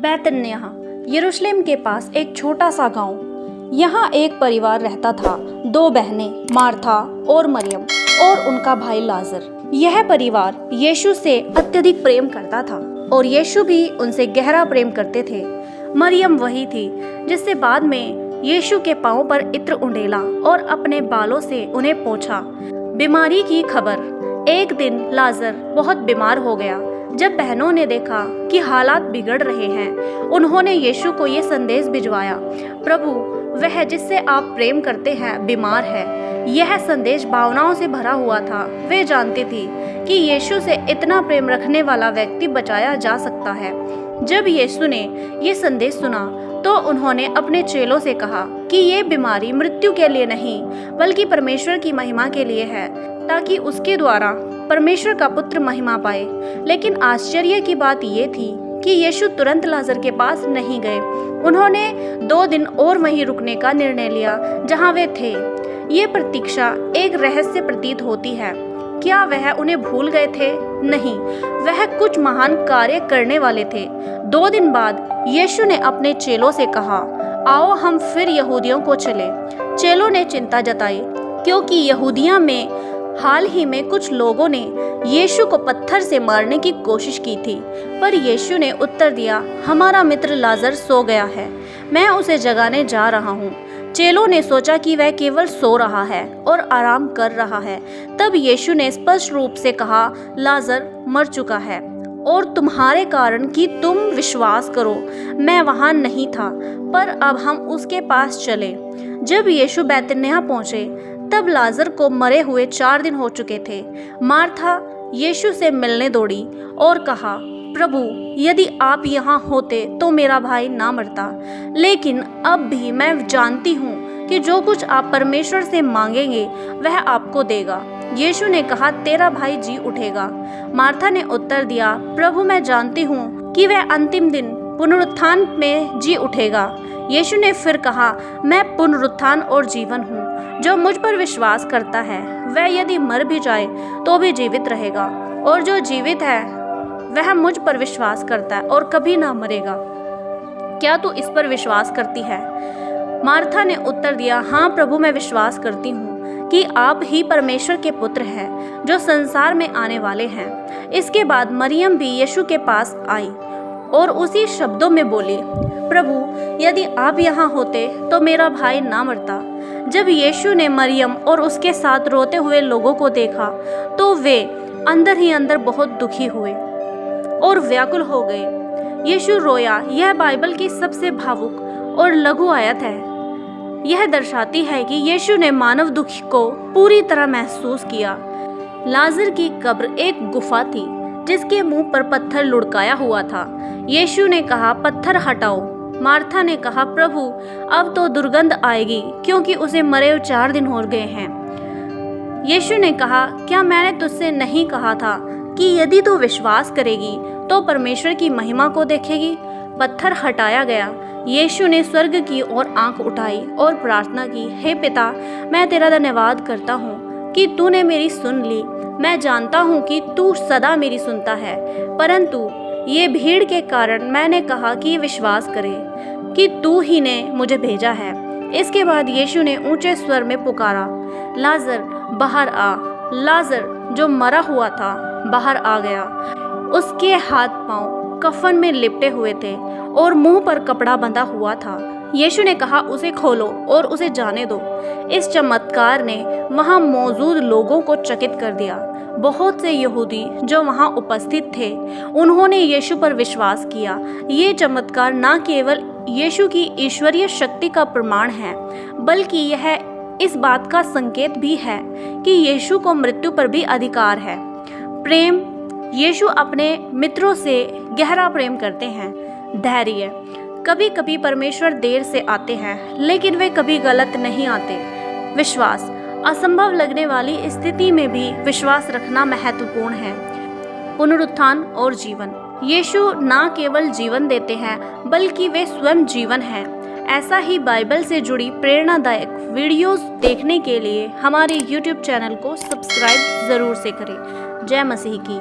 बैतनिय्याह यरूशलेम के पास एक छोटा सा गांव। यहाँ एक परिवार रहता था, 2 बहनें मार्था और मरियम और उनका भाई लाजर। यह परिवार यीशु से अत्यधिक प्रेम करता था और यीशु भी उनसे गहरा प्रेम करते थे। मरियम वही थी जिससे बाद में यीशु के पांव पर इत्र उंडेला और अपने बालों से उन्हें पोंछा। बीमारी की खबर। एक दिन लाजर बहुत बीमार हो गया। जब बहनों ने देखा कि हालात बिगड़ रहे हैं, उन्होंने यीशु को ये संदेश भिजवाया, प्रभु, वह जिससे आप प्रेम करते हैं बीमार है। यह संदेश भावनाओं से भरा हुआ था। वे जानती थी कि यीशु से इतना प्रेम रखने वाला व्यक्ति बचाया जा सकता है। जब यीशु ने ये संदेश सुना तो उन्होंने अपने चेलों से कहा कि ये बीमारी मृत्यु के लिए नहीं बल्कि परमेश्वर की महिमा के लिए है, ताकि उसके द्वारा परमेश्वर का पुत्र महिमा पाए। लेकिन आश्चर्य की बात ये थी कि यीशु तुरंत लाजर के पास नहीं गए। उन्होंने 2 दिन और वहीं रुकने का निर्णय लिया जहां वे थे। ये प्रतीक्षा एक रहस्य प्रतीत होती है। क्या वह उन्हें भूल गए थे? नहीं, वह कुछ महान कार्य करने वाले थे। 2 दिन बाद यीशु ने अपने चेलों से कहा, आओ हम फिर यहूदियों को चले। चेलों ने चिंता जताई क्योंकि यहूदिया में हाल ही में कुछ लोगों ने यीशु को पत्थर से मारने की कोशिश की थी, पर यीशु ने उत्तर दिया, हमारा मित्र लाजर सो गया है, मैं उसे जगाने जा रहा हूँ। चेलों ने सोचा कि वह केवल सो रहा है और आराम कर रहा है। तब यीशु ने स्पष्ट रूप से कहा, लाजर मर चुका है और तुम्हारे कारण कि तुम विश्वास करो, मैं वहाँ नहीं था, पर अब हम उसके पास चले। जब यीशु बैतनिय्याह पहुँचे तब लाजर को मरे हुए 4 दिन हो चुके थे। मार्था यीशु से मिलने दौड़ी और कहा, प्रभु, यदि आप यहाँ होते तो मेरा भाई ना मरता। लेकिन अब भी मैं जानती हूँ कि जो कुछ आप परमेश्वर से मांगेंगे वह आपको देगा। यीशु ने कहा, तेरा भाई जी उठेगा। मार्था ने उत्तर दिया, प्रभु, मैं जानती हूँ कि वह अंतिम दिन पुनरुत्थान में जी उठेगा। यीशु ने फिर कहा, मैं पुनरुत्थान और जीवन हूँ। जो मुझ पर विश्वास करता है वह यदि मर भी जाए तो भी जीवित रहेगा, और जो जीवित है वह मुझ पर विश्वास करता है और कभी ना मरेगा। क्या तू इस पर विश्वास करती है? मार्था ने उत्तर दिया, हाँ प्रभु, मैं विश्वास करती हूँ कि आप ही परमेश्वर के पुत्र हैं जो संसार में आने वाले हैं। इसके बाद मरियम भी यीशु के पास आई और उसी शब्दों में बोली, प्रभु, यदि आप यहाँ होते तो मेरा भाई ना मरता। जब यीशु ने मरियम और उसके साथ रोते हुए लोगों को देखा तो वे अंदर ही अंदर बहुत दुखी हुए और व्याकुल हो गए। यीशु रोया। यह बाइबल की सबसे भावुक और लघु आयत है। यह दर्शाती है कि यीशु ने मानव दुख को पूरी तरह महसूस किया। लाजर की कब्र एक गुफा थी जिसके मुंह पर पत्थर लुढ़काया हुआ था। यीशु ने कहा, पत्थर हटाओ। मार्था ने कहा, प्रभु, अब तो दुर्गंध आएगी क्योंकि उसे मरे 4 दिन हो गए हैं। यीशु ने कहा, क्या मैंने तुझसे नहीं कहा था कि यदि तू विश्वास करेगी तो परमेश्वर की महिमा को देखेगी? पत्थर हटाया गया। यीशु ने स्वर्ग की ओर आंख उठाई और प्रार्थना की, हे पिता, मैं तेरा धन्यवाद करता हूँ कि तूने मेरी सुन ली। मैं जानता हूँ कि तू सदा मेरी सुनता है, परंतु ये भीड़ के कारण मैंने कहा कि विश्वास करे कि तू ही ने मुझे भेजा है। इसके बाद यीशु ने ऊंचे स्वर में पुकारा, लाजर बाहर आ। लाजर जो मरा हुआ था बाहर आ गया। उसके हाथ पांव कफन में लिपटे हुए थे और मुंह पर कपड़ा बंधा हुआ था। यीशु ने कहा, उसे खोलो और उसे जाने दो। इस चमत्कार ने वहां मौजूद लोगों को चकित कर दिया। बहुत से यहूदी जो वहां उपस्थित थे उन्होंने यीशु पर विश्वास किया। ये चमत्कार न केवल यीशु की ईश्वरीय शक्ति का प्रमाण है, बल्कि यह इस बात का संकेत भी है कि यीशु को मृत्यु पर भी अधिकार है। प्रेम। यीशु अपने मित्रों से गहरा प्रेम करते हैं। धैर्य। कभी कभी परमेश्वर देर से आते हैं, लेकिन वे कभी गलत नहीं आते। विश्वास। असंभव लगने वाली स्थिति में भी विश्वास रखना महत्वपूर्ण है। पुनरुत्थान और जीवन। यीशु न केवल जीवन देते हैं बल्कि वे स्वयं जीवन हैं। ऐसा ही बाइबल से जुड़ी प्रेरणादायक वीडियोस देखने के लिए हमारे YouTube चैनल को सब्सक्राइब ज़रूर से करें। जय मसीह की।